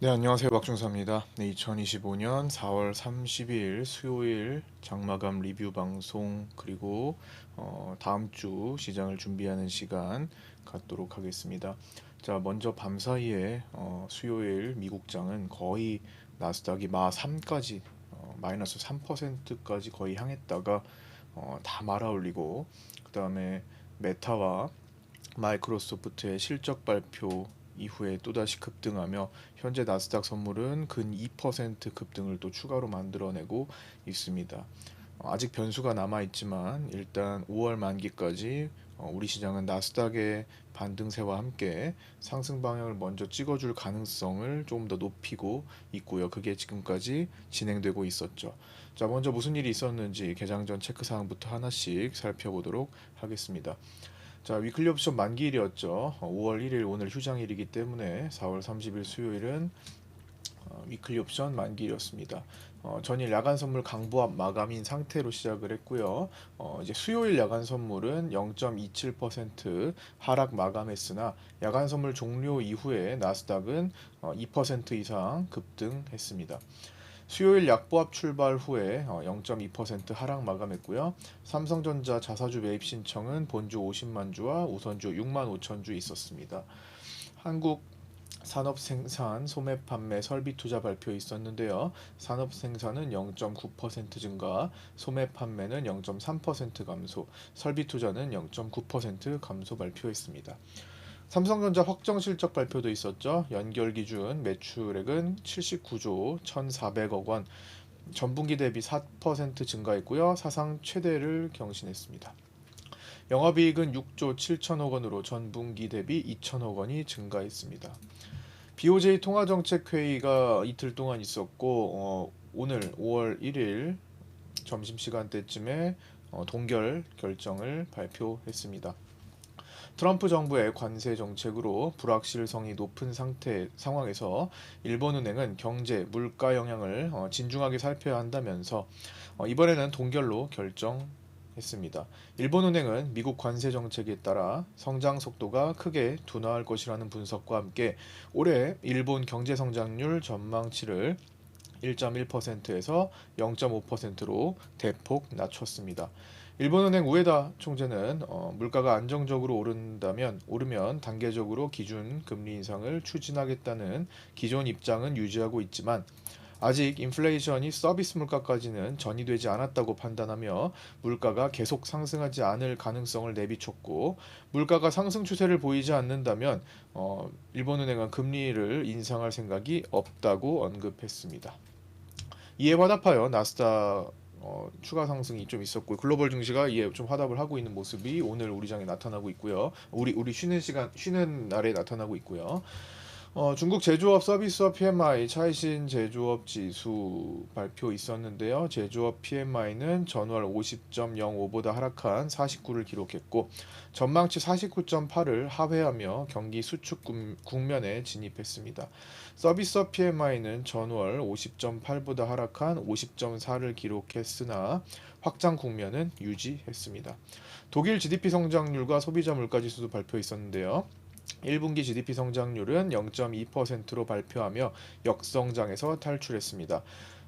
네, 안녕하세요. 박준사입니다. 네, 2025년 4월 30일 수요일 장마감 리뷰 방송 그리고 다음 주 시장을 준비하는 시간 갖도록 하겠습니다. 자, 먼저 밤 사이에 수요일 미국장은 거의 나스닥이 마 3까지 마이너스 3%까지 거의 향했다가 다 말아올리고 그다음에 메타와 마이크로소프트의 실적 발표 이후에 또다시 급등하며 현재 나스닥 선물은 근 2% 급등을 또 추가로 만들어내고 있습니다. 아직 변수가 남아 있지만 일단 5월 만기까지 우리 시장은 나스닥의 반등세와 함께 상승 방향을 먼저 찍어줄 가능성을 조금 더 높이고 있고요. 그게 지금까지 진행되고 있었죠. 자, 먼저 무슨 일이 있었는지 개장 전 체크 사항부터 하나씩 살펴보도록 하겠습니다. 자, 위클리 옵션 만기일이었죠. 5월 1일 오늘 휴장일이기 때문에 4월 30일 수요일은 위클리 옵션 만기일이었습니다. 전일 야간 선물 강보합 마감인 상태로 시작을 했고요. 이제 수요일 야간 선물은 0.27% 하락 마감했으나 야간 선물 종료 이후에 나스닥은 2% 이상 급등했습니다. 수요일 약보합 출발 후에 0.2% 하락 마감했고요. 삼성전자 자사주 매입 신청은 본주 50만 주와 우선주 6만 5천 주 있었습니다. 한국 산업생산, 소매 판매, 설비 투자 발표 있었는데요. 산업생산은 0.9% 증가, 소매 판매는 0.3% 감소, 설비 투자는 0.9% 감소 발표했습니다. 삼성전자 확정 실적 발표도 있었죠. 연결 기준 매출액은 79조 1,400억 원, 전분기 대비 4% 증가했고요. 사상 최대를 경신했습니다. 영업이익은 6조 7천억 원으로 전분기 대비 2천억 원이 증가했습니다. BOJ 통화정책회의가 이틀 동안 있었고 오늘 5월 1일 점심시간대쯤에 동결 결정을 발표했습니다. 트럼프 정부의 관세 정책으로 불확실성이 높은 상황에서 일본은행은 경제, 물가 영향을 진중하게 살펴야 한다면서 이번에는 동결로 결정했습니다. 일본은행은 미국 관세 정책에 따라 성장 속도가 크게 둔화할 것이라는 분석과 함께 올해 일본 경제 성장률 전망치를 1.1%에서 0.5%로 대폭 낮췄습니다. 일본은행 우에다 총재는 물가가 안정적으로 오르면 단계적으로 기준 금리 인상을 추진하겠다는 기존 입장은 유지하고 있지만 아직 인플레이션이 서비스 물가까지는 전이되지 않았다고 판단하며 물가가 계속 상승하지 않을 가능성을 내비쳤고 물가가 상승 추세를 보이지 않는다면 일본은행은 금리를 인상할 생각이 없다고 언급했습니다. 이에 화답하여 나스닥 추가 상승이 좀 있었고 글로벌 증시가 이에 좀 화답을 하고 있는 모습이 오늘 우리 장에 나타나고 있고요. 우리 쉬는 날에 나타나고 있고요. 중국 제조업 서비스업 PMI 차이신 제조업 지수 발표 있었는데요. 제조업 PMI는 전월 50.05보다 하락한 49를 기록했고 전망치 49.8을 하회하며 경기 수축 국면에 진입했습니다. 서비스업 PMI는 전월 50.8보다 하락한 50.4를 기록했으나 확장 국면은 유지했습니다. 독일 GDP 성장률과 소비자 물가지수도 발표 있었는데요. 1분기 GDP 성장률은 0.2%로 발표하며 역성장에서 탈출했습니다.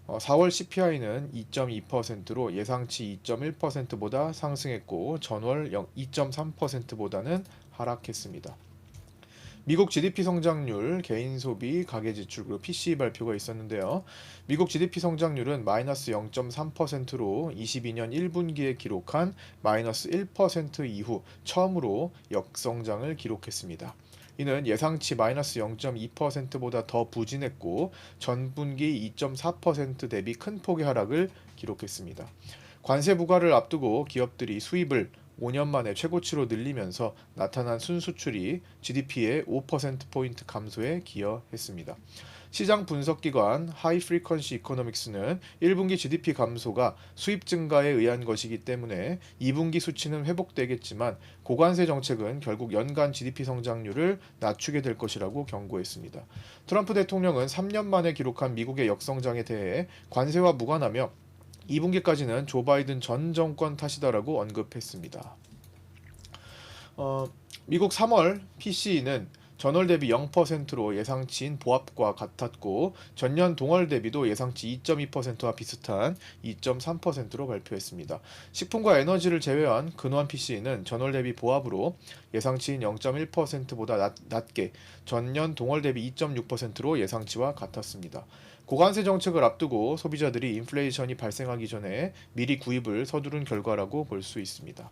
4월 CPI는 2.2%로 예상치 2.1%보다 상승했고 전월 2.3%보다는 하락했습니다. 미국 GDP 성장률, 개인 소비, 가계 지출, 그리고 PCE 발표가 있었는데요. 미국 GDP 성장률은 마이너스 0.3%로 22년 1분기에 기록한 마이너스 1% 이후 처음으로 역성장을 기록했습니다. 이는 예상치 마이너스 0.2%보다 더 부진했고 전분기 2.4% 대비 큰 폭의 하락을 기록했습니다. 관세 부과를 앞두고 기업들이 수입을 5년 만에 최고치로 늘리면서 나타난 순수출이 GDP의 5%포인트 감소에 기여했습니다. 시장 분석기관 하이 프리퀀시 이코노믹스는 1분기 GDP 감소가 수입 증가에 의한 것이기 때문에 2분기 수치는 회복되겠지만 고관세 정책은 결국 연간 GDP 성장률을 낮추게 될 것이라고 경고했습니다. 트럼프 대통령은 3년 만에 기록한 미국의 역성장에 대해 관세와 무관하며 2분기까지는 조 바이든 전 정권 탓이다라고 언급했습니다. 미국 3월 PCE는 전월 대비 0%로 예상치인 보합과 같았고 전년 동월 대비도 예상치 2.2%와 비슷한 2.3%로 발표했습니다. 식품과 에너지를 제외한 근원 PC는 전월 대비 보합으로 예상치인 0.1%보다 낮게 전년 동월 대비 2.6%로 예상치와 같았습니다. 고관세 정책을 앞두고 소비자들이 인플레이션이 발생하기 전에 미리 구입을 서두른 결과라고 볼 수 있습니다.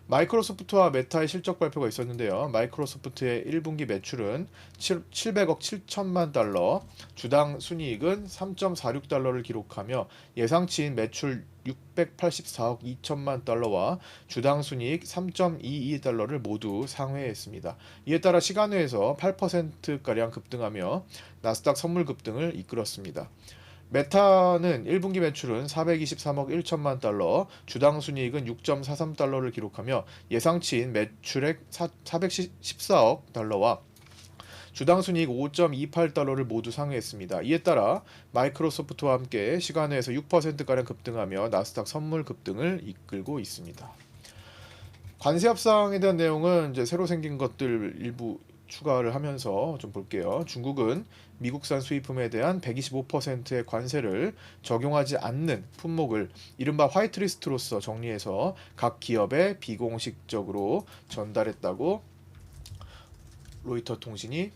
마이크로소프트와 메타의 실적 발표가 있었는데요. 마이크로소프트의 1분기 매출은 700억 7천만 달러, 주당 순이익은 3.46달러를 기록하며 예상치인 매출 684억 2천만 달러와 주당 순이익 3.22달러를 모두 상회했습니다. 이에 따라 시간외에서 8%가량 급등하며 나스닥 선물 급등을 이끌었습니다. 메타는 1분기 매출은 423억 1천만 달러, 주당 순이익은 6.43달러를 기록하며 예상치인 매출액 414억 달러와 주당 순이익 5.28달러를 모두 상회했습니다. 이에 따라 마이크로소프트와 함께 시간외에서 6%가량 급등하며 나스닥 선물 급등을 이끌고 있습니다. 관세 협상에 대한 내용은 이제 새로 생긴 것들 일부 추가를 하면서 좀 볼게요. 중국은 미국산 수입품에 대한 125%의 관세를 적용하지 않는 품목을 이른바 화이트리스트로서 정리해서 각 기업에 비공식적으로 전달했다고 로이터 통신이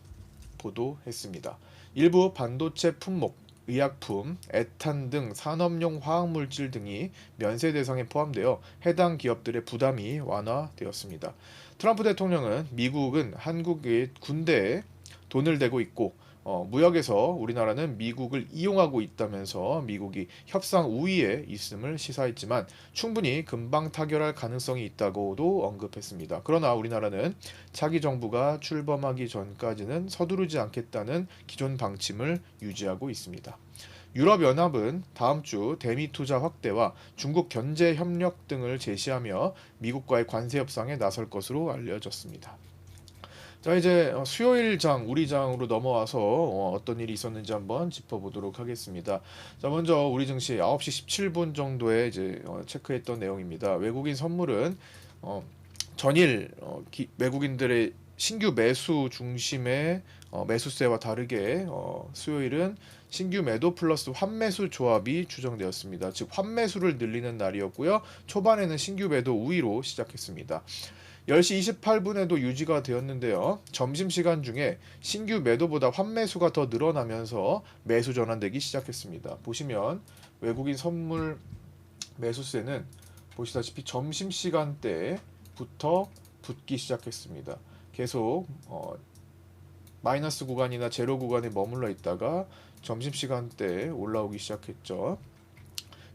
보도했습니다. 일부 반도체 품목, 의약품, 에탄 등 산업용 화학물질 등이 면세 대상에 포함되어 해당 기업들의 부담이 완화되었습니다. 트럼프 대통령은 미국은 한국의 군대에 돈을 대고 있고 무역에서 우리나라는 미국을 이용하고 있다면서 미국이 협상 우위에 있음을 시사했지만 충분히 금방 타결할 가능성이 있다고도 언급했습니다. 그러나 우리나라는 차기 정부가 출범하기 전까지는 서두르지 않겠다는 기존 방침을 유지하고 있습니다. 유럽연합은 다음 주 대미 투자 확대와 중국 견제 협력 등을 제시하며 미국과의 관세 협상에 나설 것으로 알려졌습니다. 자, 이제 수요일 장, 우리 장으로 넘어와서 어떤 일이 있었는지 한번 짚어보도록 하겠습니다. 자, 먼저 우리 증시 9시 17분 정도에 이제 체크했던 내용입니다. 외국인 선물은 전일 외국인들의 신규 매수 중심의 매수세와 다르게 수요일은 신규 매도 플러스 환매수 조합이 추정되었습니다. 즉 환매수를 늘리는 날이었고요. 초반에는 신규 매도 우위로 시작했습니다. 10시 28분에도 유지가 되었는데요. 점심시간 중에 신규 매도보다 환매수가 더 늘어나면서 매수 전환되기 시작했습니다. 보시면 외국인 선물 매수세는 보시다시피 점심시간대부터 붙기 시작했습니다. 계속 마이너스 구간이나 제로 구간에 머물러 있다가 점심시간대에 올라오기 시작했죠.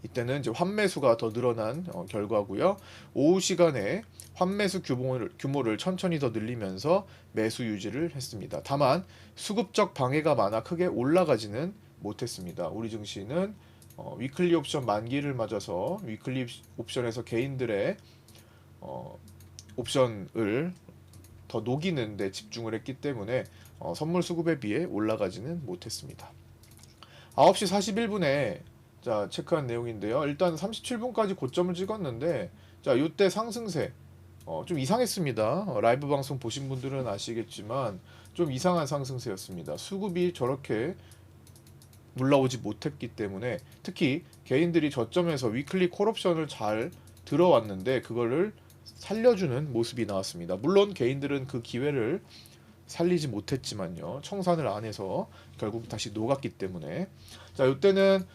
이때는 이제 환매수가 더 늘어난 결과고요. 오후 시간에 환매수 규모를 천천히 더 늘리면서 매수 유지를 했습니다. 다만 수급적 방해가 많아 크게 올라가지는 못했습니다. 우리 증시는 위클리 옵션 만기를 맞아서 위클리 옵션에서 개인들의 옵션을 더 녹이는 데 집중을 했기 때문에 선물 수급에 비해 올라가지는 못했습니다. 9시 41분에 자, 체크한 내용인데요. 일단 37분까지 고점을 찍었는데 자, 이때 상승세 좀 이상했습니다. 라이브 방송 보신 분들은 아시겠지만 좀 이상한 상승세였습니다. 수급이 저렇게 올라오지 못했기 때문에 특히 개인들이 저점에서 위클리 콜옵션을 잘 들어왔는데 그거를 살려주는 모습이 나왔습니다. 물론 개인들은 그 기회를 살리지 못했지만요. 청산을 안 해서 결국 다시 녹았기 때문에 자, 이때는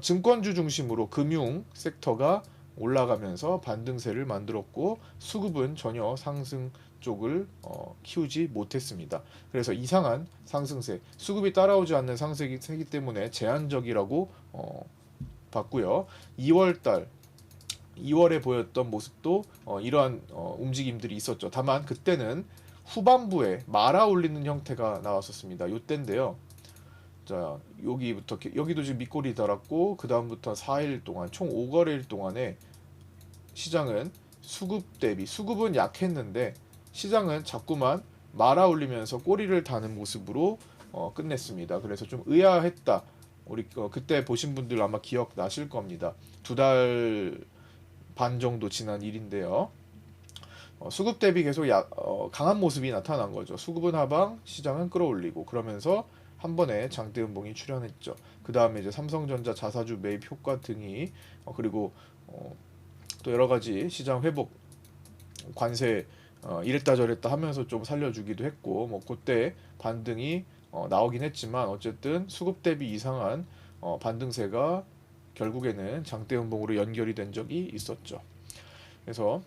증권주 중심으로 금융 섹터가 올라가면서 반등세를 만들었고 수급은 전혀 상승 쪽을 키우지 못했습니다. 그래서 이상한 상승세, 수급이 따라오지 않는 상승세이기 때문에 제한적이라고 봤고요. 2월에 보였던 모습도 이러한 움직임들이 있었죠. 다만 그때는 후반부에 말아 올리는 형태가 나왔었습니다. 이때인데요. 자, 여기도 지금 밑꼬리 달았고 그 다음부터 4일 동안 총 5거래일 동안에 시장은 수급 대비 수급은 약했는데 시장은 자꾸만 말아 올리면서 꼬리를 다는 모습으로 끝냈습니다. 그래서 좀 의아했다. 우리 그때 보신 분들 아마 기억나실 겁니다. 2달 반 정도 지난 일인데요. 수급 대비 계속 강한 모습이 나타난 거죠. 수급은 하방, 시장은 끌어올리고 그러면서 한 번에 장대 음봉이 출현했죠. 그 다음에 이제 삼성전자 자사주 매입 효과 등이 그리고 또 여러 가지 시장 회복 관세 이랬다 저랬다 하면서 좀 살려주기도 했고 뭐 그때 반등이 나오긴 했지만 어쨌든 수급 대비 이상한 반등세가 결국에는 장대 음봉으로 연결이 된 적이 있었죠. 그래서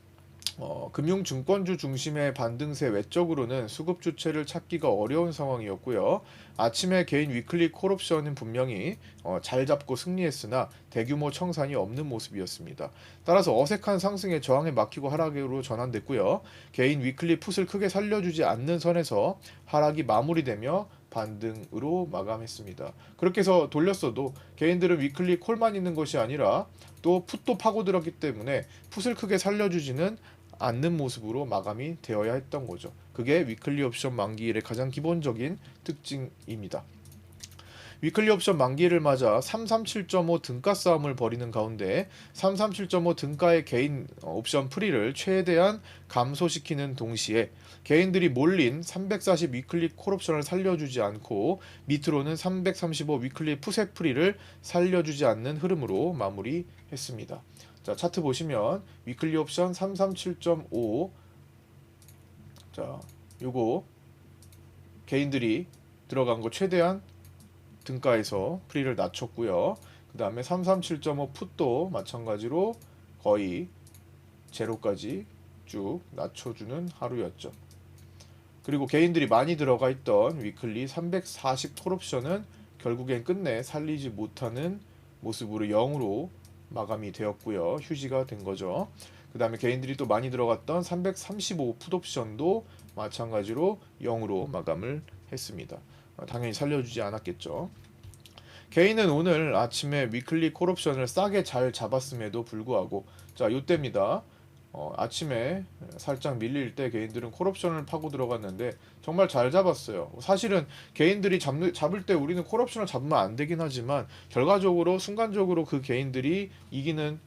금융증권주 중심의 반등세 외적으로는 수급 주체를 찾기가 어려운 상황이었고요. 아침에 개인 위클리 콜옵션은 분명히 잘 잡고 승리했으나 대규모 청산이 없는 모습이었습니다. 따라서 어색한 상승에 저항에 막히고 하락으로 전환됐고요. 개인 위클리 풋을 크게 살려주지 않는 선에서 하락이 마무리되며 반등으로 마감했습니다. 그렇게 해서 돌렸어도 개인들은 위클리 콜만 있는 것이 아니라 또 풋도 파고들었기 때문에 풋을 크게 살려주지는 않는 모습으로 마감이 되어야 했던 거죠. 그게 위클리 옵션 만기일의 가장 기본적인 특징입니다. 위클리 옵션 만기를 맞아 337.5 등가 싸움을 벌이는 가운데 337.5 등가의 개인 옵션 프리를 최대한 감소시키는 동시에 개인들이 몰린 340 위클리 콜옵션을 살려주지 않고 밑으로는 335 위클리 푸셋 프리를 살려주지 않는 흐름으로 마무리했습니다. 자, 차트 보시면 위클리 옵션 337.5 자, 요거 개인들이 들어간 거 최대한 등가에서 프리를 낮췄고요. 그 다음에 337.5 풋도 마찬가지로 거의 제로까지 쭉 낮춰주는 하루였죠. 그리고 개인들이 많이 들어가 있던 위클리 340 콜옵션은 결국엔 끝내 살리지 못하는 모습으로 0으로 마감이 되었고요. 휴지가 된 거죠. 그 다음에 개인들이 또 많이 들어갔던 335 풋옵션도 마찬가지로 0으로 마감을 했습니다. 당연히 살려주지 않았겠죠. 개인은 오늘 아침에 위클리 콜옵션을 싸게 잘 잡았음에도 불구하고 자, 요때입니다. 아침에 살짝 밀릴 때 개인들은 콜옵션을 파고 들어갔는데 정말 잘 잡았어요. 사실은 개인들이 잡을 때 우리는 콜옵션을 잡으면 안 되긴 하지만 결과적으로 순간적으로 그 개인들이 이기는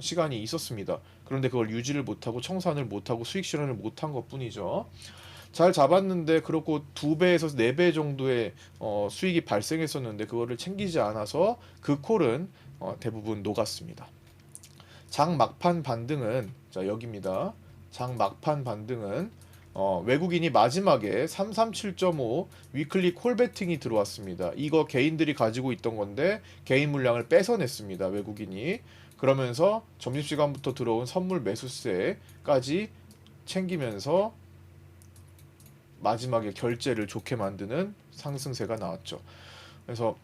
시간이 있었습니다. 그런데 그걸 유지를 못하고 청산을 못하고 수익 실현을 못한 것 뿐이죠. 잘 잡았는데 그렇고 2배에서 4배 정도의 수익이 발생했었는데 그거를 챙기지 않아서 그 콜은 대부분 녹았습니다. 장 막판 반등은 자 여기입니다. 장 막판 반등은 외국인이 마지막에 337.5 위클리 콜 베팅이 들어왔습니다. 이거 개인들이 가지고 있던 건데 개인 물량을 뺏어냈습니다. 외국인이. 그러면서 점심시간부터 들어온 선물 매수세까지 챙기면서 마지막에 결제를 좋게 만드는 상승세가 나왔죠. 그래서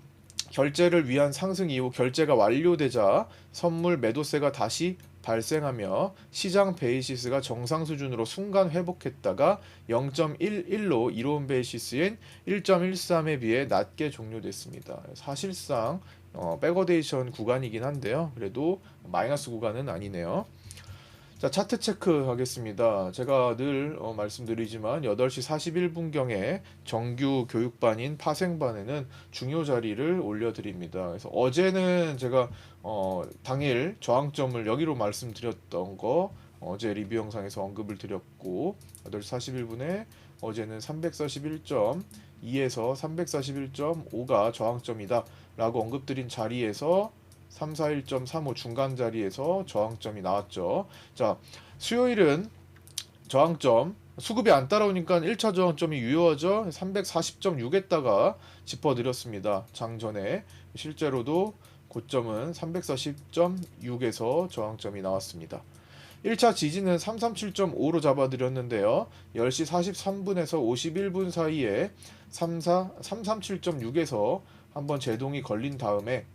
결제를 위한 상승 이후 결제가 완료되자 선물 매도세가 다시 발생하며 시장 베이시스가 정상 수준으로 순간 회복했다가 0.11로 이론 베이시스인 1.13에 비해 낮게 종료됐습니다. 사실상 백어데이션 구간이긴 한데요. 그래도 마이너스 구간은 아니네요. 자, 차트 체크하겠습니다. 제가 늘 말씀드리지만 8시 41분경에 정규 교육반인 파생반에는 중요 자리를 올려드립니다. 그래서 어제는 제가 당일 저항점을 여기로 말씀드렸던 거 어제 리뷰 영상에서 언급을 드렸고 8시 41분에 어제는 341.2에서 341.5가 저항점이다 라고 언급드린 자리에서 341.35 중간 자리에서 저항점이 나왔죠. 자, 수요일은 저항점 수급이 안 따라오니까 1차 저항점이 유효하죠. 340.6에다가 짚어드렸습니다. 장전에 실제로도 고점은 340.6에서 저항점이 나왔습니다. 1차 지지는 337.5로 잡아드렸는데요. 10시 43분에서 51분 사이에 337.6에서 한번 제동이 걸린 다음에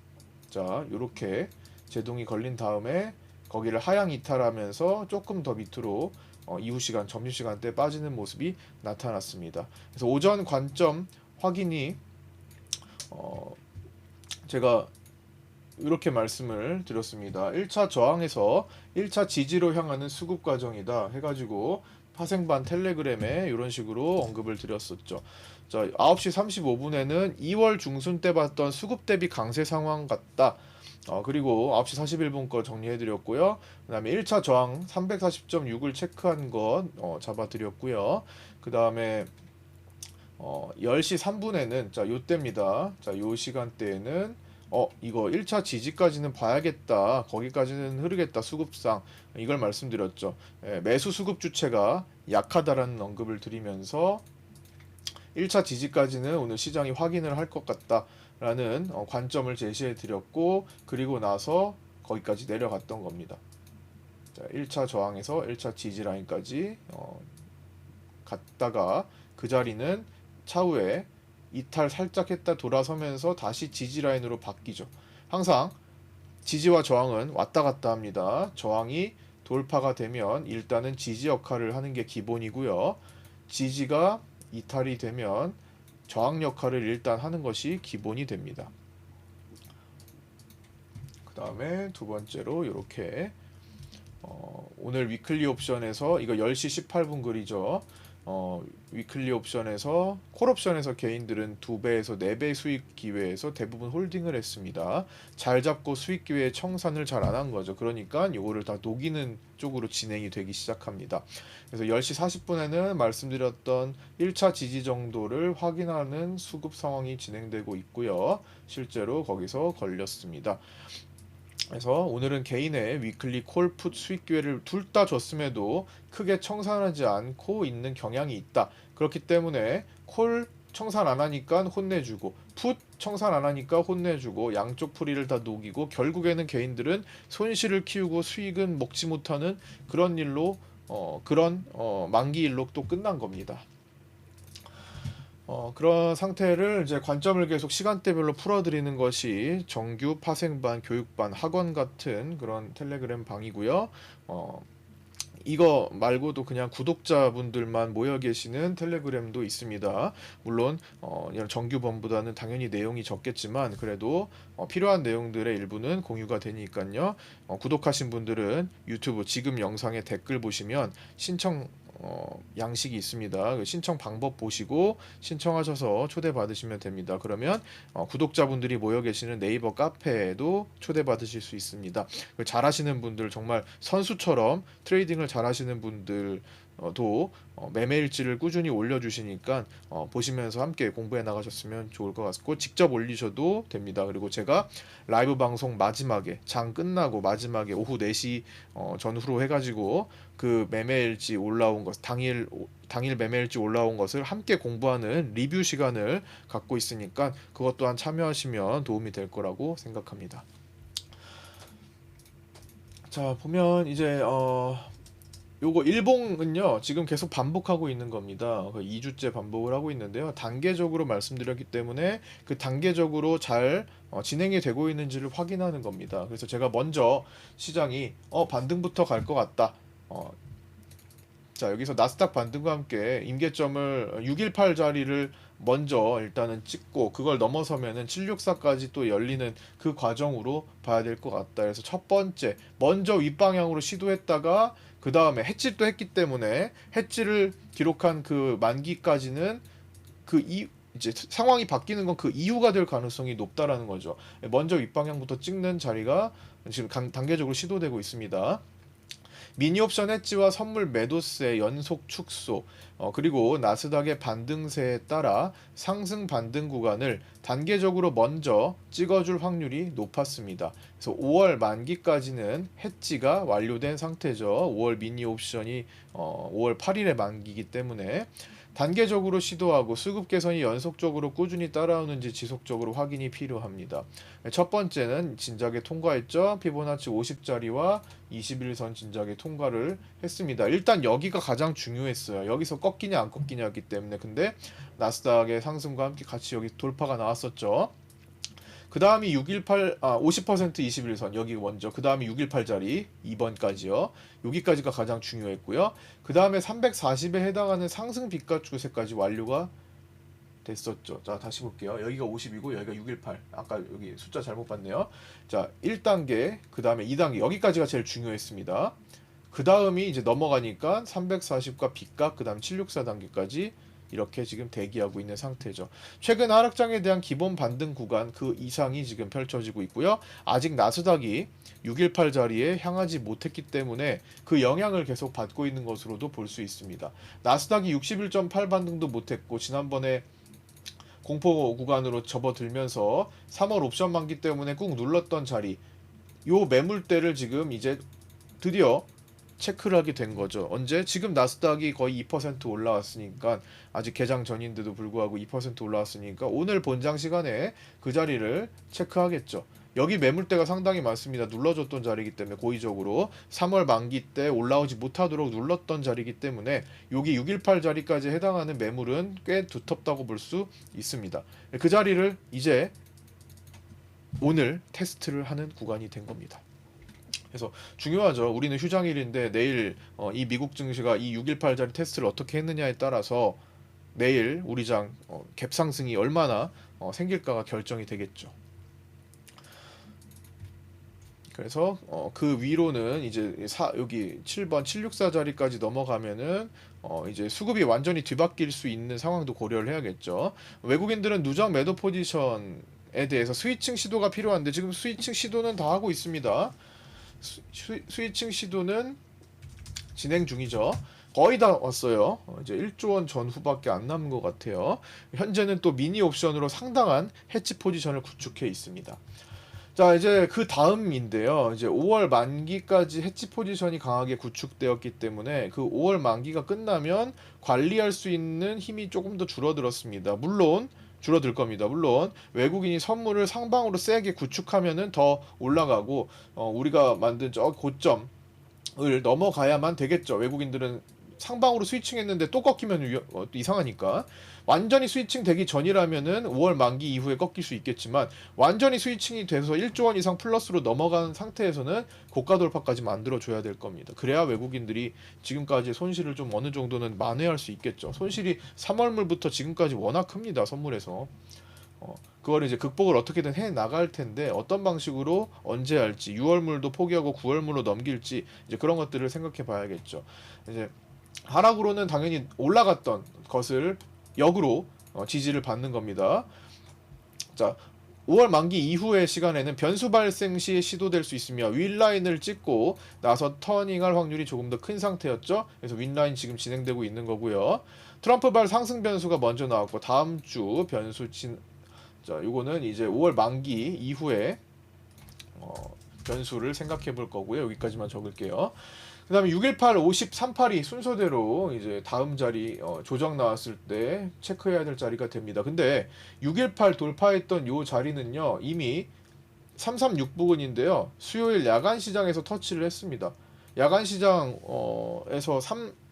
자, 요렇게 제동이 걸린 다음에 거기를 하향 이탈하면서 조금 더 밑으로 이후 시간, 점심시간 때 빠지는 모습이 나타났습니다. 그래서 오전 관점 확인이 제가 이렇게 말씀을 드렸습니다. 1차 저항에서 1차 지지로 향하는 수급 과정이다 해가지고 파생반 텔레그램에 이런 식으로 언급을 드렸었죠. 자, 9시 35분에는 2월 중순 때 봤던 수급 대비 강세 상황 같다. 그리고 9시 41분 거 정리해 드렸고요. 그다음에 1차 저항 340.6을 체크한 것 잡아 드렸고요. 그다음에 10시 3분에는 자, 요때입니다. 자, 요 시간대에는 이거 1차 지지까지는 봐야겠다. 거기까지는 흐르겠다. 수급상. 이걸 말씀드렸죠. 매수 수급 주체가 약하다라는 언급을 드리면서 1차 지지까지는 오늘 시장이 확인을 할 것 같다라는 관점을 제시해 드렸고, 그리고 나서 거기까지 내려갔던 겁니다. 자, 1차 저항에서 1차 지지 라인까지 갔다가 그 자리는 차후에 이탈 살짝 했다 돌아서면서 다시 지지 라인으로 바뀌죠. 항상 지지와 저항은 왔다 갔다 합니다. 저항이 돌파가 되면 일단은 지지 역할을 하는 게 기본이고요. 지지가 이탈이 되면 저항 역할을 일단 하는 것이 기본이 됩니다. 그 다음에 두 번째로 이렇게 오늘 위클리 옵션에서 이거 10시 18분 글이죠. 위클리 옵션에서 콜 옵션에서 개인들은 2배에서 4배 수익 기회에서 대부분 홀딩을 했습니다. 잘 잡고 수익 기회의 청산을 잘 안 한 거죠. 그러니까 요거를 다 녹이는 쪽으로 진행이 되기 시작합니다. 그래서 10시 40분에는 말씀드렸던 1차 지지 정도를 확인하는 수급 상황이 진행되고 있고요. 실제로 거기서 걸렸습니다. 그래서 오늘은 개인의 위클리 콜 풋 수익 기회를 둘 다 줬음에도 크게 청산하지 않고 있는 경향이 있다. 그렇기 때문에 콜 청산 안 하니까 혼내주고 풋 청산 안 하니까 혼내주고 양쪽 풀이를 다 녹이고 결국에는 개인들은 손실을 키우고 수익은 먹지 못하는 그런 일로 그런 만기 일로 또 끝난 겁니다. 그런 상태를 이제 관점을 계속 시간대별로 풀어드리는 것이 정규 파생반, 교육반, 학원 같은 그런 텔레그램 방이고요. 이거 말고도 그냥 구독자분들만 모여 계시는 텔레그램도 있습니다. 물론 이런 정규본보다는 당연히 내용이 적겠지만 그래도 필요한 내용들의 일부는 공유가 되니까요. 구독하신 분들은 유튜브 지금 영상에 댓글 보시면 신청 양식이 있습니다. 그 신청 방법 보시고 신청하셔서 초대받으시면 됩니다. 그러면 구독자분들이 모여 계시는 네이버 카페에도 초대받으실 수 있습니다. 잘하시는 분들, 정말 선수처럼 트레이딩을 잘하시는 분들도 매매일지를 꾸준히 올려주시니까 보시면서 함께 공부해 나가셨으면 좋을 것 같고 직접 올리셔도 됩니다. 그리고 제가 라이브 방송 마지막에 장 끝나고 마지막에 오후 4시 전후로 해가지고 그 매매일지 올라온 것 당일 매매일지 올라온 것을 함께 공부하는 리뷰 시간을 갖고 있으니까 그것 또한 참여하시면 도움이 될 거라고 생각합니다. 자, 보면 이제 요거 일봉은요 지금 계속 반복하고 있는 겁니다. 2주째 반복을 하고 있는데요. 단계적으로 말씀드렸기 때문에 그 단계적으로 잘 진행이 되고 있는지를 확인하는 겁니다. 그래서 제가 먼저 시장이 반등부터 갈 것 같다. 자, 여기서 나스닥 반등과 함께 임계점을 618 자리를 먼저 일단은 찍고 그걸 넘어서면은 764까지 또 열리는 그 과정으로 봐야 될 것 같다. 그래서 첫 번째 먼저 윗방향으로 시도했다가 그 다음에 해지도 했기 때문에 해지를 기록한 그 만기까지는 이제 상황이 바뀌는 건 그 이유가 될 가능성이 높다라는 거죠. 먼저 윗방향부터 찍는 자리가 지금 단계적으로 시도되고 있습니다. 미니옵션 해지와 선물 매도세 연속 축소, 그리고 나스닥의 반등세에 따라 상승 반등 구간을 단계적으로 먼저 찍어줄 확률이 높았습니다. 그래서 5월 만기까지는 해지가 완료된 상태죠. 5월 미니옵션이 5월 8일에 만기이기 때문에 단계적으로 시도하고 수급 개선이 연속적으로 꾸준히 따라오는지 지속적으로 확인이 필요합니다. 첫 번째는 진작에 통과했죠. 피보나치 50자리와 21선 진작에 통과를 했습니다. 일단 여기가 가장 중요했어요. 여기서 꺾이냐 안 꺾이냐였기 때문에. 근데 나스닥의 상승과 함께 같이 여기 돌파가 나왔었죠. 그 다음이 618, 50% 21선 여기 먼저, 그 다음에 618자리 2번까지요. 여기까지가 가장 중요했고요. 그 다음에 340에 해당하는 상승 빛과 추세까지 완료가 됐었죠. 자, 다시 볼게요. 여기가 50이고 여기가 618. 아까 여기 숫자 잘못 봤네요. 자, 1단계, 그 다음에 2단계 여기까지가 제일 중요했습니다. 그 다음이 이제 넘어가니까 340과 빛각, 그 다음 764단계까지 이렇게 지금 대기하고 있는 상태죠. 최근 하락장에 대한 기본 반등 구간 그 이상이 지금 펼쳐지고 있고요. 아직 나스닥이 618 자리에 향하지 못했기 때문에 그 영향을 계속 받고 있는 것으로도 볼 수 있습니다. 나스닥이 61.8 반등도 못했고 지난번에 공포 구간으로 접어들면서 3월 옵션 만기 때문에 꾹 눌렀던 자리, 요 매물대를 지금 이제 드디어 체크를 하게 된 거죠. 언제? 지금 나스닥이 거의 2% 올라왔으니까, 아직 개장 전인데도 불구하고 2% 올라왔으니까 오늘 본장 시간에 그 자리를 체크하겠죠. 여기 매물대가 상당히 많습니다. 눌러줬던 자리이기 때문에 고의적으로 3월 만기 때 올라오지 못하도록 눌렀던 자리이기 때문에 여기 618 자리까지 해당하는 매물은 꽤 두텁다고 볼 수 있습니다. 그 자리를 이제 오늘 테스트를 하는 구간이 된 겁니다. 그래서 중요하죠. 우리는 휴장일인데 내일 이 미국 증시가 이 618자리 테스트를 어떻게 했느냐에 따라서 내일 우리 장 갭 상승이 얼마나 생길까가 결정이 되겠죠. 그래서 그 위로는 이제 여기 7번 764 자리까지 넘어가면은 이제 수급이 완전히 뒤바뀔 수 있는 상황도 고려를 해야겠죠. 외국인들은 누적 매도 포지션에 대해서 스위칭 시도가 필요한데 지금 스위칭 시도는 다 하고 있습니다. 스위칭 시도는 진행 중이죠. 거의 다 왔어요. 이제 1조 원 전후밖에 안 남은 것 같아요. 현재는 또 미니 옵션으로 상당한 해치 포지션을 구축해 있습니다. 자, 이제 그 다음인데요. 이제 5월 만기까지 해치 포지션이 강하게 구축되었기 때문에 그 5월 만기가 끝나면 관리할 수 있는 힘이 조금 더 줄어들었습니다. 물론 줄어들 겁니다. 물론 외국인이 선물을 상방으로 세게 구축하면은 더 올라가고 우리가 만든 저 고점을 넘어가야만 되겠죠. 외국인들은 상방으로 스위칭했는데 또 꺾이면 이상하니까. 완전히 스위칭 되기 전이라면은 5월 만기 이후에 꺾일 수 있겠지만 완전히 스위칭이 돼서 1조 원 이상 플러스로 넘어간 상태에서는 고가 돌파까지 만들어줘야 될 겁니다. 그래야 외국인들이 지금까지 손실을 좀 어느 정도는 만회할 수 있겠죠. 손실이 3월물부터 지금까지 워낙 큽니다. 선물에서. 그걸 이제 극복을 어떻게든 해 나갈 텐데 어떤 방식으로 언제 할지, 6월물도 포기하고 9월물로 넘길지 이제 그런 것들을 생각해 봐야겠죠. 이제 하락으로는 당연히 올라갔던 것을 역으로 지지를 받는 겁니다. 자, 5월 만기 이후의 시간에는 변수 발생 시 시도될 수 있으며 윗라인을 찍고 나서 터닝할 확률이 조금 더 큰 상태였죠. 그래서 윗라인 지금 진행되고 있는 거고요. 트럼프발 상승 변수가 먼저 나왔고 다음 주 변수 자, 요거는 이제 5월 만기 이후에 변수를 생각해 볼 거고요. 여기까지만 적을게요. 그 다음에 618, 50, 382 순서대로 이제 다음 자리 조정 나왔을 때 체크해야 될 자리가 됩니다. 근데 618 돌파했던 요 자리는요 이미 336 부근인데요. 수요일 야간 시장에서 터치를 했습니다. 야간 시장에서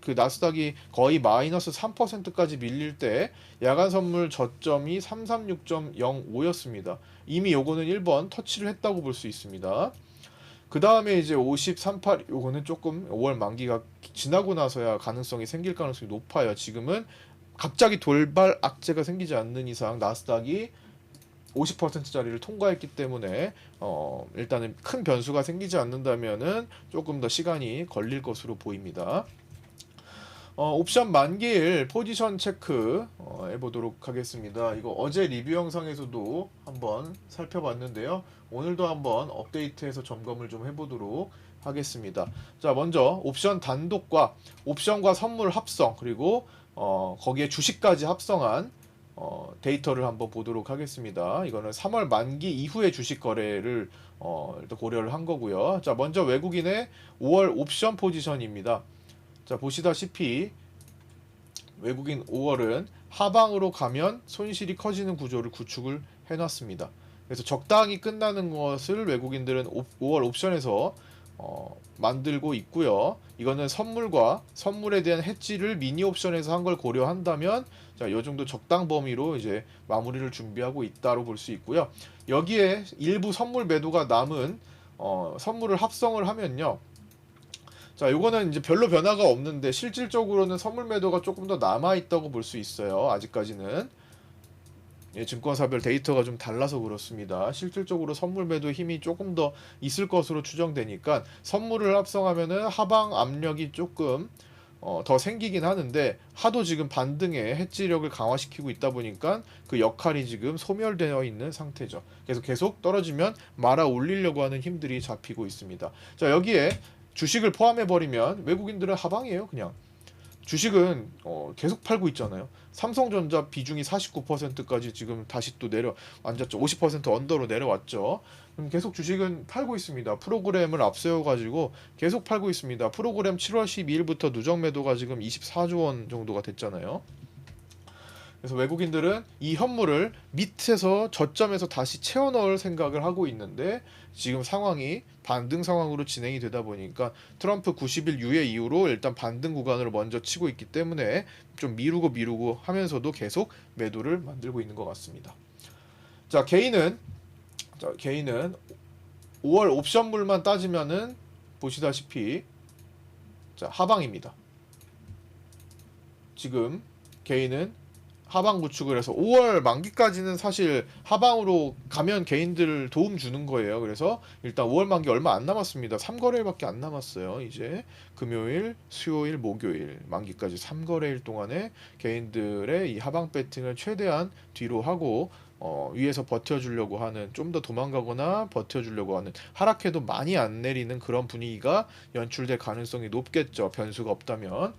그 나스닥이 거의 마이너스 3%까지 밀릴 때 야간 선물 저점이 336.05였습니다. 이미 요거는 1번 터치를 했다고 볼 수 있습니다. 그 다음에 이제 50, 38 요거는 조금 5월 만기가 지나고 나서야 가능성이 생길 가능성이 높아요. 지금은 갑자기 돌발 악재가 생기지 않는 이상 나스닥이 50%짜리를 통과했기 때문에 일단은 큰 변수가 생기지 않는다면은 조금 더 시간이 걸릴 것으로 보입니다. 옵션 만기일 포지션 체크 해보도록 하겠습니다. 이거 어제 리뷰 영상에서도 한번 살펴봤는데요. 오늘도 한번 업데이트해서 점검을 좀 해보도록 하겠습니다. 자, 먼저 옵션 단독과 옵션과 선물 합성 그리고 거기에 주식까지 합성한 데이터를 한번 보도록 하겠습니다. 이거는 3월 만기 이후의 주식 거래를 일단 고려를 한 거고요. 자, 먼저 외국인의 5월 옵션 포지션입니다. 자, 보시다시피 외국인 5월은 하방으로 가면 손실이 커지는 구조를 구축을 해놨습니다. 그래서 적당히 끝나는 것을 외국인들은 5월 옵션에서 만들고 있고요. 이거는 선물과 선물에 대한 해지를 미니 옵션에서 한 걸 고려한다면 자, 이 정도 적당 범위로 이제 마무리를 준비하고 있다로 볼 수 있고요. 여기에 일부 선물 매도가 남은 선물을 합성을 하면요. 자, 요거는 이제 별로 변화가 없는데 실질적으로는 선물 매도가 조금 더 남아 있다고 볼 수 있어요. 아직까지는. 예, 증권사별 데이터가 좀 달라서 그렇습니다. 실질적으로 선물 매도 힘이 조금 더 있을 것으로 추정되니까 선물을 합성하면은 하방 압력이 조금 더 생기긴 하는데 하도 지금 반등의 해지력을 강화시키고 있다 보니까 그 역할이 지금 소멸되어 있는 상태죠. 그래서 계속 떨어지면 말아 올리려고 하는 힘들이 잡히고 있습니다. 자, 여기에 주식을 포함해 버리면 외국인들은 하방이에요, 그냥. 주식은 계속 팔고 있잖아요. 삼성전자 비중이 49%까지 지금 다시 또 내려 앉았죠. 50% 언더로 내려왔죠. 그럼 계속 주식은 팔고 있습니다. 프로그램을 앞세워 가지고 계속 팔고 있습니다. 프로그램 7월 12일부터 누적 매도가 지금 24조 원 정도가 됐잖아요. 그래서 외국인들은 이 현물을 밑에서 저점에서 다시 채워 넣을 생각을 하고 있는데 지금 상황이 반등 상황으로 진행이 되다 보니까 트럼프 90일 유예 이후로 일단 반등 구간으로 먼저 치고 있기 때문에 좀 미루고 하면서도 계속 매도를 만들고 있는 것 같습니다. 자, 개인은 5월 옵션물만 따지면은 보시다시피 자, 하방입니다. 지금 개인은 하방 구축을 해서 5월 만기까지는 사실 하방으로 가면 개인들 도움 주는 거예요. 그래서 일단 5월 만기 얼마 안 남았습니다. 3거래일밖에 안 남았어요. 이제 금요일, 수요일, 목요일 만기까지 3거래일 동안에 개인들의 이 하방 배팅을 최대한 뒤로 하고 위에서 버텨주려고 하는, 좀 더 도망가거나 버텨주려고 하는, 하락해도 많이 안 내리는 그런 분위기가 연출될 가능성이 높겠죠. 변수가 없다면.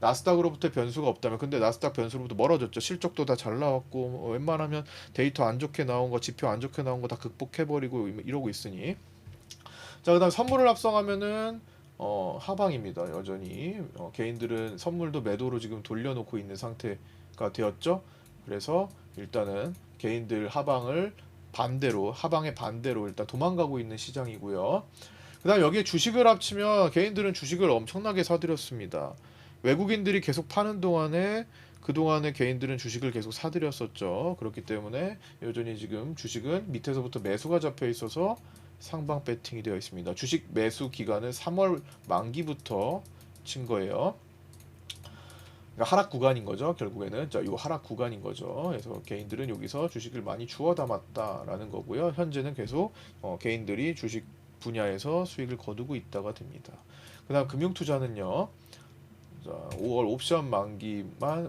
나스닥으로부터 변수가 없다면. 근데 나스닥 변수로부터 멀어졌죠. 실적도 다 잘 나왔고 웬만하면 데이터 안 좋게 나온 거, 지표 안 좋게 나온 거 다 극복해버리고 이러고 있으니. 자, 그다음 선물을 합성하면은 하방입니다. 여전히 개인들은 선물도 매도로 지금 돌려놓고 있는 상태가 되었죠. 그래서 일단은 개인들 하방의 반대로 일단 도망가고 있는 시장이고요. 그다음 여기에 주식을 합치면 개인들은 주식을 엄청나게 사들였습니다. 외국인들이 계속 파는 동안에 그동안에 개인들은 주식을 계속 사들였었죠. 그렇기 때문에 여전히 지금 주식은 밑에서부터 매수가 잡혀 있어서 상방 배팅이 되어 있습니다. 주식 매수 기간은 3월 만기부터 친 거예요. 그러니까 하락 구간인 거죠. 결국에는 이 하락 구간인 거죠. 그래서 개인들은 여기서 주식을 많이 주워 담았다라는 거고요. 현재는 계속 개인들이 주식 분야에서 수익을 거두고 있다가 됩니다. 그다음 금융투자는요. 자, 5월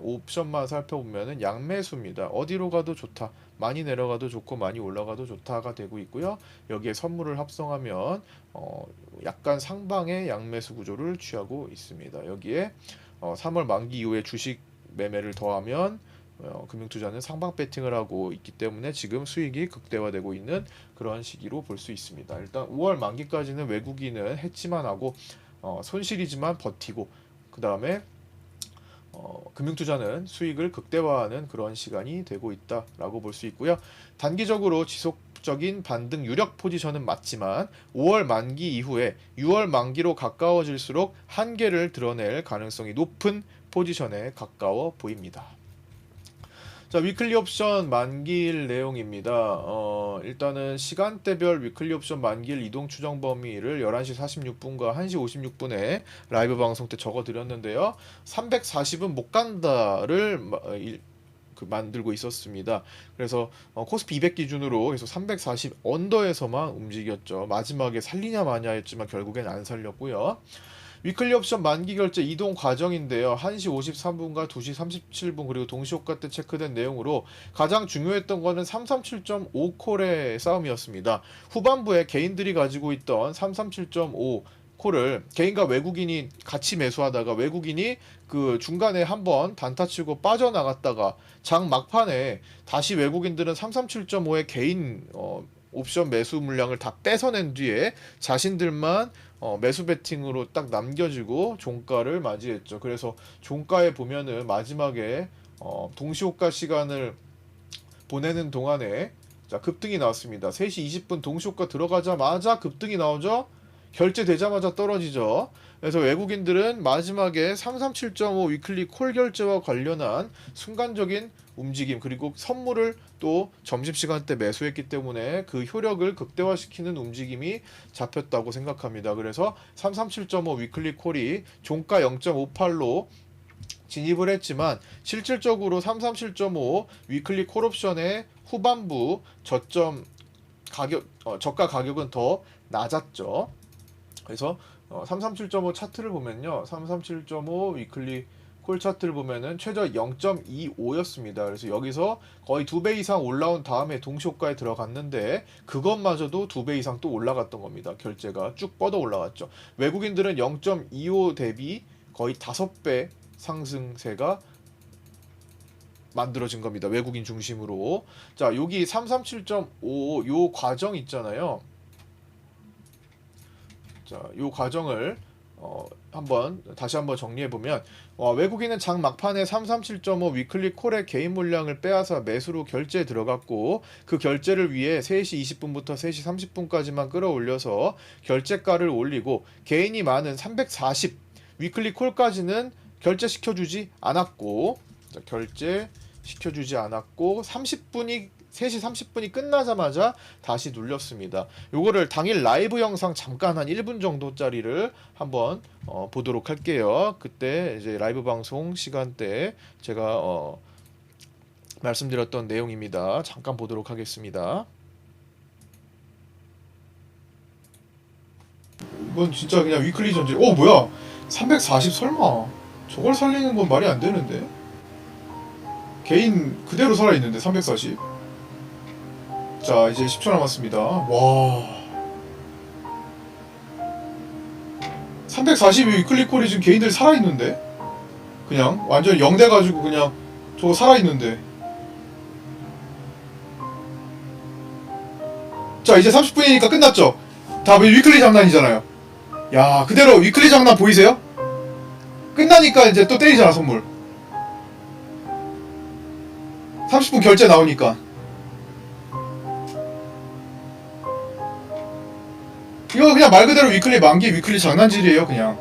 옵션만 살펴보면은 양매수입니다. 어디로 가도 좋다. 많이 내려가도 좋고 많이 올라가도 좋다가 되고 있고요. 여기에 선물을 합성하면 약간 상방의 양매수 구조를 취하고 있습니다. 여기에 3월 만기 이후에 주식 매매를 더하면 금융투자는 상방 배팅을 하고 있기 때문에 지금 수익이 극대화되고 있는 그러한 시기로 볼 수 있습니다. 일단 5월 만기까지는 외국인은 해치만 하고 손실이지만 버티고, 그 다음에 금융투자는 수익을 극대화하는 그런 시간이 되고 있다라고 볼 수 있고요. 단기적으로 지속적인 반등 유력 포지션은 맞지만 5월 만기 이후에 6월 만기로 가까워질수록 한계를 드러낼 가능성이 높은 포지션에 가까워 보입니다. 자, 위클리 옵션 만기일 내용입니다. 일단은 시간대별 위클리 옵션 만기일 이동 추정 범위를 11시 46분과 1시 56분에 라이브 방송 때 적어 드렸는데요. 340은 못 간다를 만들고 있었습니다. 그래서 코스피 200 기준으로 해서 340 언더에서만 움직였죠. 마지막에 살리냐 마냐 했지만 결국엔 안 살렸고요. 위클리 옵션 만기 결제 이동 과정인데요. 1시 53분과 2시 37분 그리고 동시효과 때 체크된 내용으로 가장 중요했던 거는 337.5콜의 싸움이었습니다. 후반부에 개인들이 가지고 있던 337.5 콜을 개인과 외국인이 같이 매수하다가 외국인이 그 중간에 한번 단타 치고 빠져나갔다가 장 막판에 다시 외국인들은 337.5의 개인 옵션 매수 물량을 다 뺏어낸 뒤에 자신들만 매수 베팅으로 딱 남겨지고 종가를 맞이했죠. 그래서 종가에 보면은 마지막에 동시호가 시간을 보내는 동안에 자, 급등이 나왔습니다. 3시 20분 동시호가 들어가자마자 급등이 나오죠. 결제되자마자 떨어지죠. 그래서 외국인들은 마지막에 337.5 위클리 콜 결제와 관련한 순간적인 움직임 그리고 선물을 또 점심시간 때 매수했기 때문에 그 효력을 극대화시키는 움직임이 잡혔다고 생각합니다. 그래서 337.5 위클리 콜이 종가 0.58로 진입을 했지만 실질적으로 337.5 위클리 콜옵션의 후반부 저점 가격 저가 가격은 더 낮았죠. 그래서 337.5 차트를 보면요. 337.5 위클리 콜 차트를 보면은 최저 0.25였습니다. 그래서 여기서 거의 2배 이상 올라온 다음에 동시호가에 들어갔는데 그것마저도 2배 이상 또 올라갔던 겁니다. 결제가 쭉 뻗어 올라갔죠. 외국인들은 0.25 대비 거의 5배 상승세가 만들어진 겁니다. 외국인 중심으로. 자, 여기 337.5 요 과정 있잖아요. 자, 요 과정을 다시 한번 정리해 보면 외국인은 장 막판에 337.5 위클리 콜의 개인 물량을 빼앗아 매수로 결제에 들어갔고 그 결제를 위해 3시 20분부터 3시 30분까지만 끌어올려서 결제가를 올리고 개인이 많은 340 위클리 콜까지는 결제시켜주지 않았고 결제시켜주지 않았고 30분이 3시 30분이 끝나자마자 다시 눌렸습니다. 요거를 당일 라이브 영상 잠깐 한 1분 정도짜리를 한번 보도록 할게요. 그때 이제 라이브 방송 시간대 제가 말씀드렸던 내용입니다. 잠깐 보도록 하겠습니다. 이건 진짜 그냥 위클리 전제. 뭐야? 340 설마 저걸 살리는 건 말이 안 되는데. 개인 그대로 살아있는데 340. 자, 이제 10초 남았습니다. 와, 342 위클리콜이 지금 개인들 살아있는데? 그냥 완전 0 돼가지고 그냥 저거 살아있는데. 자, 이제 30분이니까 끝났죠? 다 위클리 장난이잖아요. 야, 그대로 위클리 장난 보이세요? 끝나니까 이제 또 때리잖아, 선물. 30분 결제 나오니까. 이거 그냥 말 그대로 위클리 만기 위클리 장난질이에요. 그냥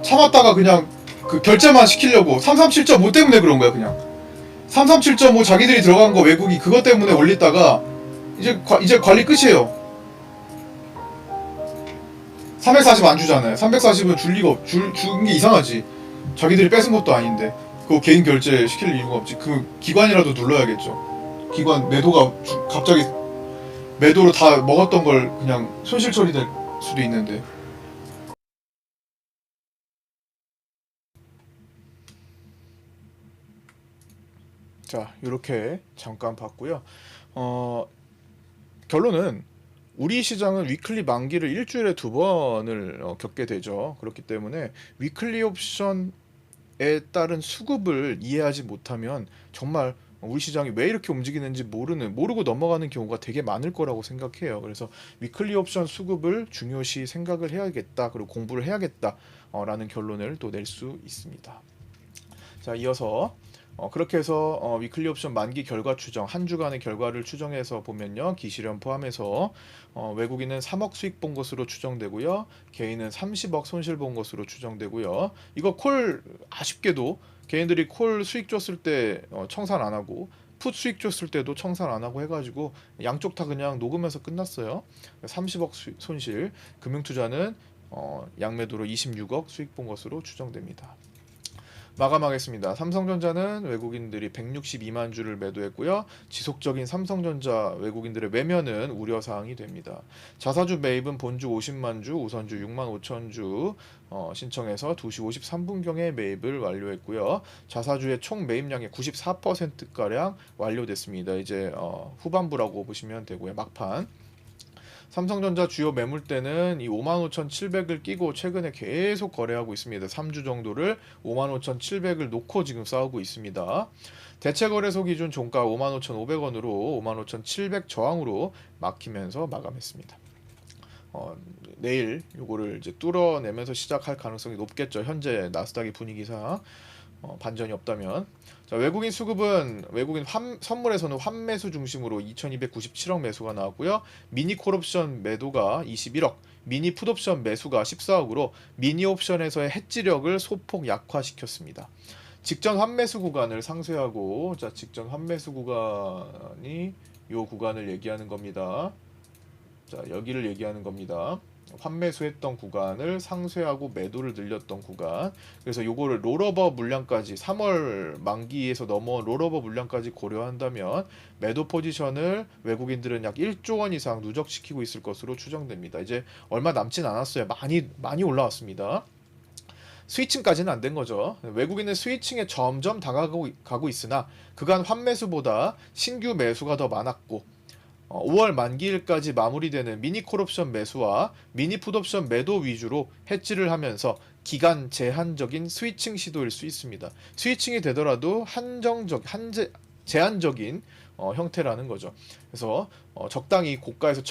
참았다가 그냥 그 결제만 시키려고 337.5 때문에 그런 거야. 그냥 337.5 자기들이 들어간 거 외국이 그것 때문에 올리다가 이제 관리 끝이에요. 340 안 주잖아요. 340은 줄 리가 준 게 이상하지. 자기들이 뺏은 것도 아닌데 그거 개인 결제 시킬 이유가 없지. 그 기관이라도 눌러야겠죠. 기관 매도가 갑자기 매도로 다 먹었던 걸 그냥 손실 처리될 수도 있는데. 자, 이렇게 잠깐 봤고요. 결론은 우리 시장은 위클리 만기를 일주일에 2번을 겪게 되죠. 그렇기 때문에 위클리 옵션에 따른 수급을 이해하지 못하면 정말 우리 시장이 왜 이렇게 움직이는지 모르고 넘어가는 경우가 되게 많을 거라고 생각해요. 그래서 위클리 옵션 수급을 중요시 생각을 해야겠다. 그리고 공부를 해야겠다. 라는 결론을 또 낼 수 있습니다. 자, 이어서 그렇게 해서 위클리 옵션 만기 결과 추정 한 주간의 결과를 추정해서 보면요. 기실현 포함해서 외국인은 3억 수익 본 것으로 추정되고요. 개인은 30억 손실 본 것으로 추정되고요. 이거 콜 아쉽게도 개인들이 콜 수익 줬을 때 청산 안 하고 풋 수익 줬을 때도 청산 안 하고 해가지고 양쪽 다 그냥 녹으면서 끝났어요. 30억 손실. 금융투자는 양매도로 26억 수익 본 것으로 추정됩니다. 마감하겠습니다. 삼성전자는 외국인들이 162만 주를 매도했고요. 지속적인 삼성전자 외국인들의 매면은 우려사항이 됩니다. 자사주 매입은 본주 50만 주, 우선주 6만 5천 주 신청해서 2시 53분경에 매입을 완료했고요. 자사주의 총 매입량의 94%가량 완료됐습니다. 이제 후반부라고 보시면 되고요. 막판. 삼성전자 주요 매물대는 이 55,700을 끼고 최근에 계속 거래하고 있습니다. 3주 정도를 55,700을 놓고 지금 싸우고 있습니다. 대체거래소 기준 종가 55,500원으로 55,700 저항으로 막히면서 마감했습니다. 내일 요거를 이제 뚫어내면서 시작할 가능성이 높겠죠. 현재 나스닥의 분위기상 반전이 없다면. 자, 외국인 수급은 선물에서는 환매수 중심으로 2297억 매수가 나왔고요. 미니 콜옵션 매도가 21억, 미니 풋옵션 매수가 14억으로 미니 옵션에서의 해지력을 소폭 약화시켰습니다. 직전 환매수 구간을 상쇄하고, 자, 직전 환매수 구간이 요 구간을 얘기하는 겁니다. 자, 여기를 얘기하는 겁니다. 환매수했던 구간을 상쇄하고 매도를 늘렸던 구간. 그래서 요거를 롤오버 물량까지 3월 만기에서 넘어온 롤오버 물량까지 고려한다면 매도 포지션을 외국인들은 약 1조 원 이상 누적시키고 있을 것으로 추정됩니다. 이제 얼마 남진 않았어요. 많이 올라왔습니다. 스위칭까지는 안 된 거죠. 외국인은 스위칭에 점점 다가가고 있으나 그간 환매수보다 신규 매수가 더 많았고 5월 만기일까지 마무리되는 미니 콜옵션 매수와 미니 풋옵션 매도 위주로 해지를 하면서 기간 제한적인 스위칭 시도일 수 있습니다. 스위칭이 되더라도 제한적인 형태라는 거죠. 그래서 적당히 고가에서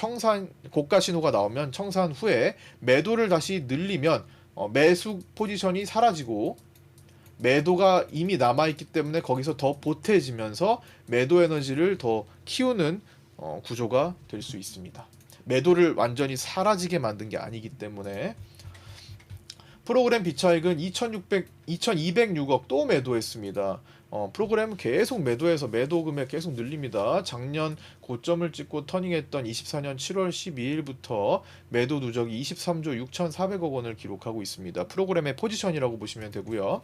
고가 신호가 나오면 청산 후에 매도를 다시 늘리면 매수 포지션이 사라지고 매도가 이미 남아있기 때문에 거기서 더 보태지면서 매도 에너지를 더 키우는 구조가 될 수 있습니다. 매도를 완전히 사라지게 만든 게 아니기 때문에. 프로그램 비차익은 2206억 또 매도했습니다. 프로그램은 계속 매도해서 매도 금액 계속 늘립니다. 작년 고점을 찍고 터닝했던 24년 7월 12일부터 매도 누적이 23조 6,400억 원을 기록하고 있습니다. 프로그램의 포지션이라고 보시면 되고요.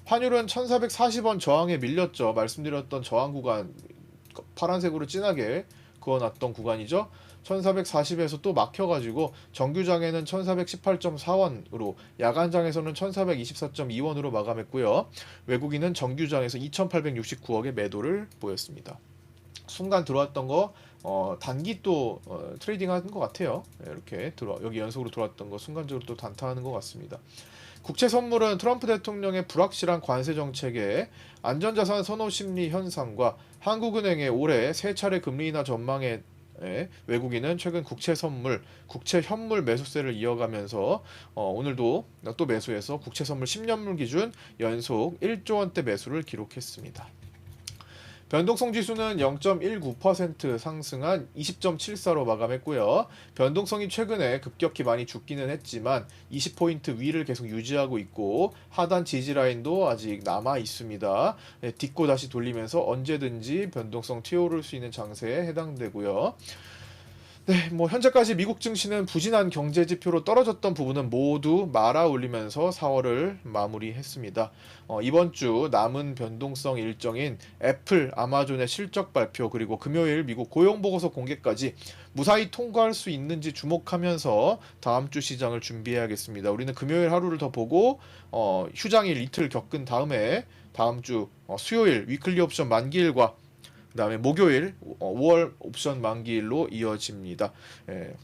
환율은 1,440원 저항에 밀렸죠. 말씀드렸던 저항 구간 파란색으로 진하게 그어놨던 구간이죠. 1440에서 또 막혀가지고 정규장에는 1418.4원으로 야간장에서는 1424.2원으로 마감했고요. 외국인은 정규장에서 2869억의 매도를 보였습니다. 순간 들어왔던 거 단기 또 트레이딩 하는 것 같아요. 이렇게 여기 연속으로 들어왔던 거 순간적으로 또 단타하는 것 같습니다. 국채 선물은 트럼프 대통령의 불확실한 관세 정책에 안전자산 선호 심리 현상과 한국은행의 올해 세 차례 금리 인하 전망에 외국인은 최근 국채 현물 매수세를 이어가면서 오늘도 또 매수해서 국채 선물 10년물 기준 연속 1조 원대 매수를 기록했습니다. 변동성 지수는 0.19% 상승한 20.74로 마감했고요. 변동성이 최근에 급격히 많이 죽기는 했지만 20포인트 위를 계속 유지하고 있고 하단 지지 라인도 아직 남아 있습니다. 딛고 다시 돌리면서 언제든지 변동성 튀어오를 수 있는 장세에 해당되고요. 네, 현재까지 미국 증시는 부진한 경제 지표로 떨어졌던 부분은 모두 말아 올리면서 4월을 마무리했습니다. 이번 주 남은 변동성 일정인 애플, 아마존의 실적 발표 그리고 금요일 미국 고용 보고서 공개까지 무사히 통과할 수 있는지 주목하면서 다음 주 시장을 준비해야겠습니다. 우리는 금요일 하루를 더 보고 휴장일 이틀 겪은 다음 주 수요일 위클리 옵션 만기일과 그 다음에 목요일 5월 옵션 만기일로 이어집니다.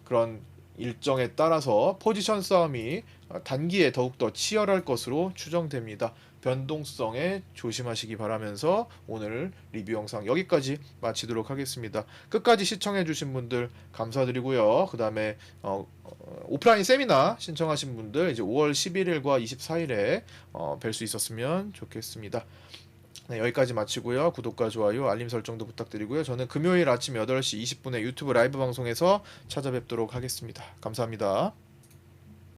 그런 일정에 따라서 포지션 싸움이 단기에 더욱더 치열할 것으로 추정됩니다. 변동성에 조심하시기 바라면서 오늘 리뷰 영상 여기까지 마치도록 하겠습니다. 끝까지 시청해주신 분들 감사드리고요. 그 다음에 오프라인 세미나 신청하신 분들 이제 5월 11일과 24일에 뵐 수 있었으면 좋겠습니다. 네, 여기까지 마치고요. 구독과 좋아요, 알림 설정도 부탁드리고요. 저는 금요일 아침 8시 20분에 유튜브 라이브 방송에서 찾아뵙도록 하겠습니다. 감사합니다.